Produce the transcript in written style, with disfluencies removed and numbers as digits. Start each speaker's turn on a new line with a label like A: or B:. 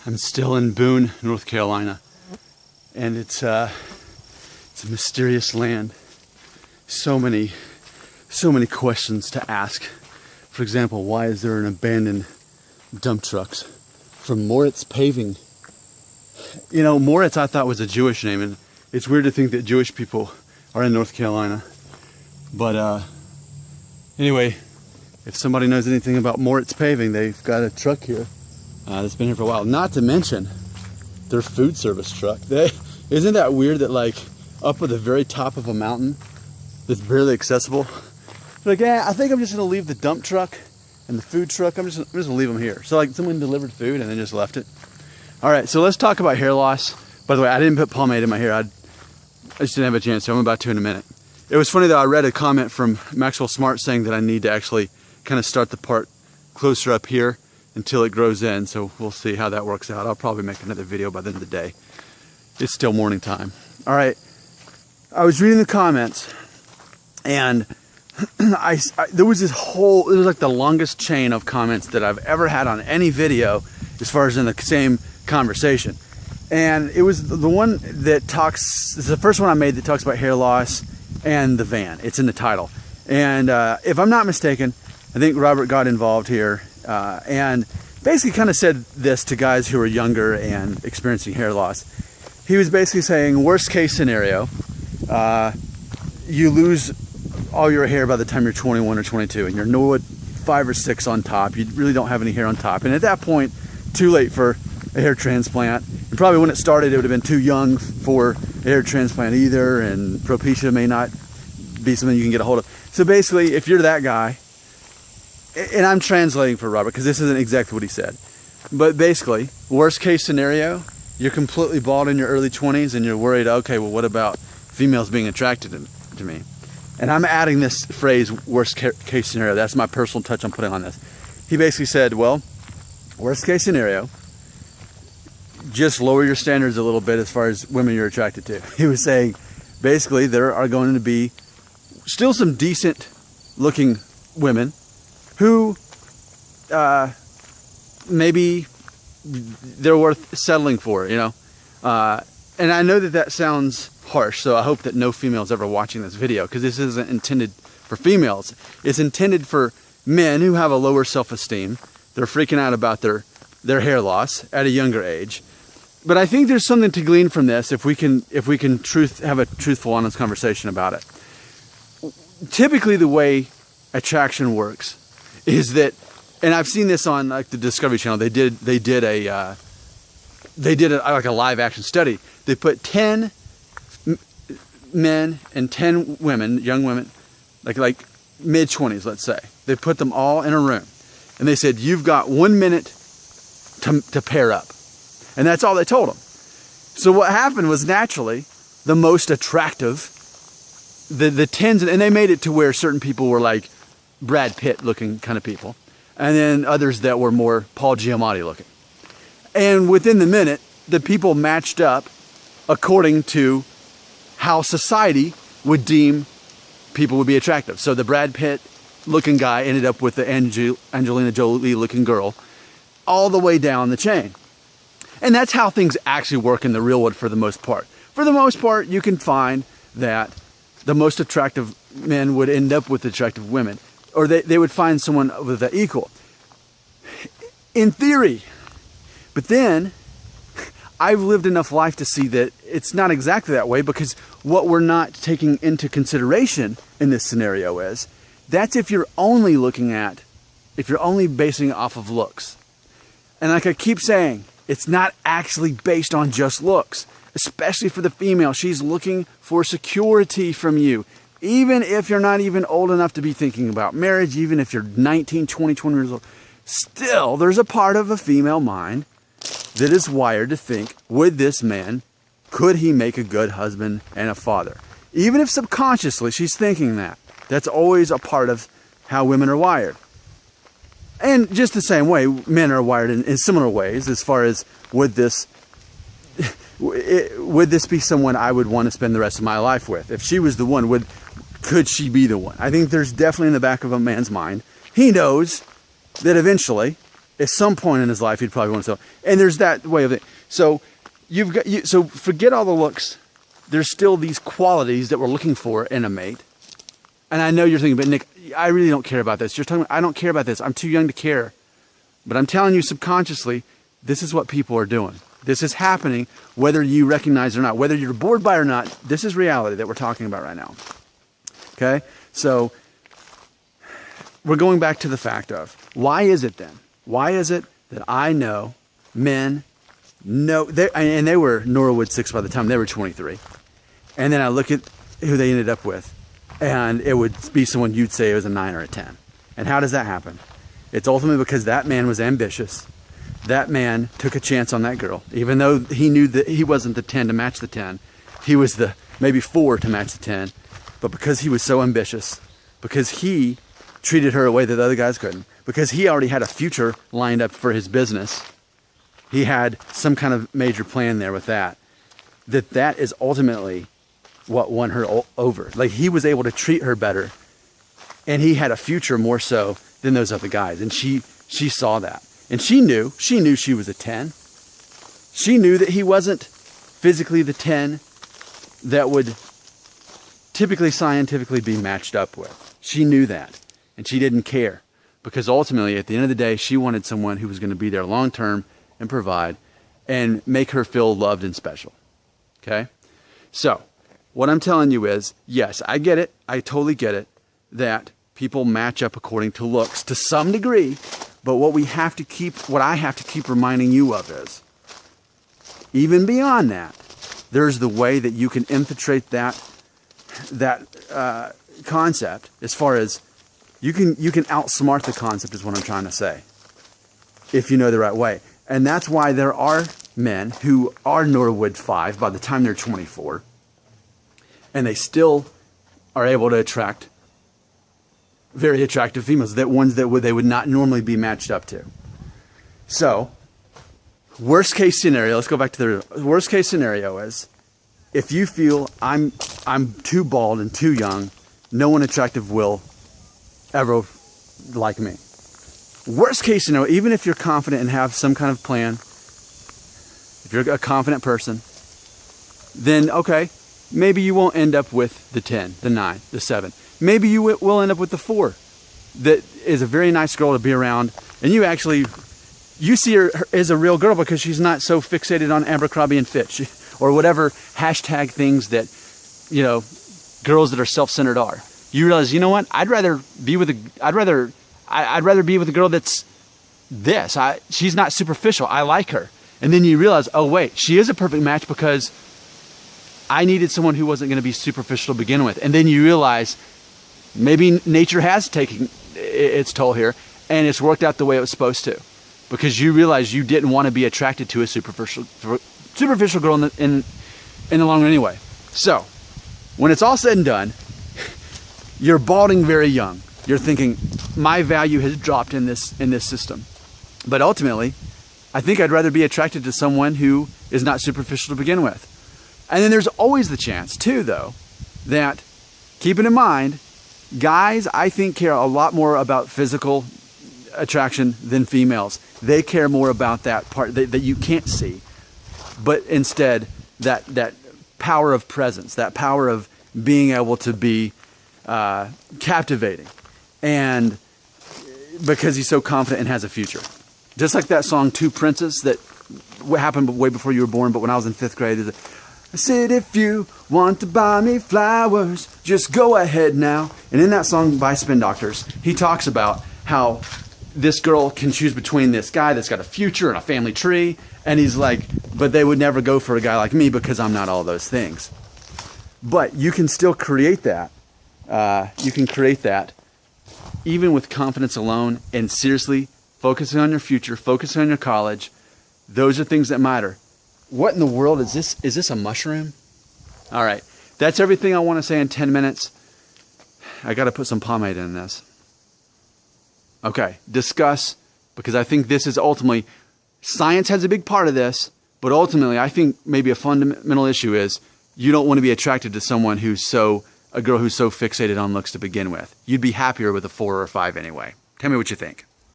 A: I'm still in Boone, North Carolina, and it's a mysterious land. So many questions to ask. For example, why is there an abandoned dump trucks from Moritz Paving? You know, Moritz I thought was a Jewish name, and it's weird to think that Jewish people are in North Carolina. But anyway, if somebody knows anything about Moritz Paving, they've got a truck here that's been here for a while. Not to mention their food service truck. Isn't that weird that like up at the very top of a mountain that's barely accessible? Like, yeah, I think I'm just gonna leave the dump truck and the food truck. I'm just gonna leave them here. So like someone delivered food and then just left it. All right, so let's talk about hair loss. By the way, I didn't put pomade in my hair. I just didn't have a chance, so I'm about to in a minute. It was funny that I read a comment from Maxwell Smart saying that I need to actually kind of start the part closer up here until it grows in, so we'll see how that works out. I'll probably make another video by the end of the day. It's still morning time. All right, I was reading the comments, and there was like the longest chain of comments that I've ever had on any video as far as in the same conversation. And it was the one that talks, it's the first one I made that talks about hair loss and the van. It's in the title. And if I'm not mistaken, I think Robert got involved here and basically kind of said this to guys who are younger and experiencing hair loss. He was basically saying, worst case scenario, you lose all your hair by the time you're 21 or 22 and you're 5 or 6 on top. You really don't have any hair on top. And at that point, too late for a hair transplant. And probably when it started, it would have been too young for a hair transplant either, and Propecia may not be something you can get a hold of. So basically, if you're that guy, and I'm translating for Robert because this isn't exactly what he said, but basically, worst case scenario, you're completely bald in your early 20s and you're worried, okay, well, what about females being attracted to me? And I'm adding this phrase, worst case scenario. That's my personal touch I'm putting on this. He basically said, well, worst case scenario, just lower your standards a little bit as far as women you're attracted to. He was saying, basically, there are going to be still some decent looking women who maybe they're worth settling for, you know. And I know that sounds harsh, so I hope that no female's ever watching this video, because this isn't intended for females. It's intended for men who have a lower self-esteem. They're freaking out about their hair loss at a younger age. But I think there's something to glean from this if we can have a truthful, honest conversation about it. Typically, the way attraction works is that, and I've seen this on like the Discovery Channel. They did like a live action study. They put 10 men and 10 women, young women, like mid-20s, let's say. They put them all in a room, and they said, you've got 1 minute to pair up. And that's all they told them. So what happened was, naturally, the most attractive, the tens, and they made it to where certain people were like Brad Pitt looking kind of people, and then others that were more Paul Giamatti looking. And within the minute, the people matched up according to how society would deem people would be attractive. So the Brad Pitt looking guy ended up with the Angelina Jolie looking girl, all the way down the chain. And that's how things actually work in the real world for the most part. For the most part, you can find that the most attractive men would end up with attractive women, or they would find someone with that equal. In theory. But then, I've lived enough life to see that it's not exactly that way, because what we're not taking into consideration in this scenario is, that's if you're only basing it off of looks. And like I keep saying, it's not actually based on just looks, especially for the female. She's looking for security from you. Even if you're not even old enough to be thinking about marriage, even if you're 19, 20 years old, still there's a part of a female mind that is wired to think, would this man, could he make a good husband and a father? Even if subconsciously she's thinking that. That's always a part of how women are wired. And just the same way, men are wired in similar ways, as far as, would this be someone I would want to spend the rest of my life with? If she was the one, could she be the one? I think there's definitely in the back of a man's mind, he knows that eventually At some point in his life, he'd probably want to sell. And there's that way of it. So so forget all the looks. There's still these qualities that we're looking for in a mate. And I know you're thinking, but Nick, I really don't care about this. You're talking about, I don't care about this. I'm too young to care. But I'm telling you subconsciously, this is what people are doing. This is happening whether you recognize it or not. Whether you're bored by it or not, this is reality that we're talking about right now. Okay? So we're going back to the fact of, why is it then? Why is it that I know men know, and they were Norwood 6 by the time they were 23. And then I look at who they ended up with, and it would be someone you'd say it was a 9 or a 10. And how does that happen? It's ultimately because that man was ambitious. That man took a chance on that girl. Even though he knew that he wasn't the 10 to match the 10, he was the maybe 4 to match the 10. But because he was so ambitious, because he treated her a way that the other guys couldn't, because he already had a future lined up for his business, he had some kind of major plan there with that is ultimately what won her over. Like, he was able to treat her better, and he had a future more so than those other guys. And she saw that. And she knew she was a 10. She knew that he wasn't physically the 10 that would typically scientifically be matched up with. She knew that. And she didn't care. Because ultimately, at the end of the day, she wanted someone who was going to be there long term and provide and make her feel loved and special. Okay? So, what I'm telling you is, yes, I get it. I totally get it that people match up according to looks to some degree. But what I have to keep reminding you of is, even beyond that, there's the way that you can infiltrate that concept. As far as you can outsmart the concept, is what I'm trying to say, if you know the right way. And that's why there are men who are Norwood 5 by the time they're 24, and they still are able to attract very attractive females, that ones that they would not normally be matched up to. So, worst case scenario, let's go back to the worst case scenario is, if you feel I'm too bald and too young, no one attractive will ever like me. Worst case scenario, even if you're confident and have some kind of plan, if you're a confident person, then okay, maybe you won't end up with the 10, the 9, the 7. Maybe you will end up with the 4 that is a very nice girl to be around, and you see her as a real girl because she's not so fixated on Abercrombie and Fitch or whatever hashtag things that, girls that are self-centered are. You realize, you know what? I'd rather be with a girl that's this. She's not superficial. I like her. And then you realize, oh wait, she is a perfect match because I needed someone who wasn't going to be superficial to begin with. And then you realize maybe nature has taken its toll here, and it's worked out the way it was supposed to, because you realize you didn't want to be attracted to a superficial girl in the long run anyway. So when it's all said and done, you're balding very young. You're thinking, my value has dropped in this system. But ultimately, I think I'd rather be attracted to someone who is not superficial to begin with. And then there's always the chance too, though, that, keep it in mind, guys, I think, care a lot more about physical attraction than females. They care more about that part that you can't see, but instead that power of presence, that power of being able to be captivating, and because he's so confident and has a future. Just like that song Two Princes that happened way before you were born, but when I was in 5th grade, I said, if you want to buy me flowers, just go ahead now. And in that song by Spin Doctors, he talks about how this girl can choose between this guy that's got a future and a family tree, and he's like, but they would never go for a guy like me because I'm not all those things. But you can still create that. You can create that even with confidence alone, and seriously focusing on your future, focusing on your college. Those are things that matter. What in the world is this? Is this a mushroom? All right. That's everything I want to say in 10 minutes. I got to put some pomade in this. Okay. Discuss, because I think this is ultimately, science has a big part of this, but ultimately I think maybe a fundamental issue is you don't want to be attracted to someone a girl who's so fixated on looks to begin with. You'd be happier with a 4 or a 5 anyway. Tell me what you think.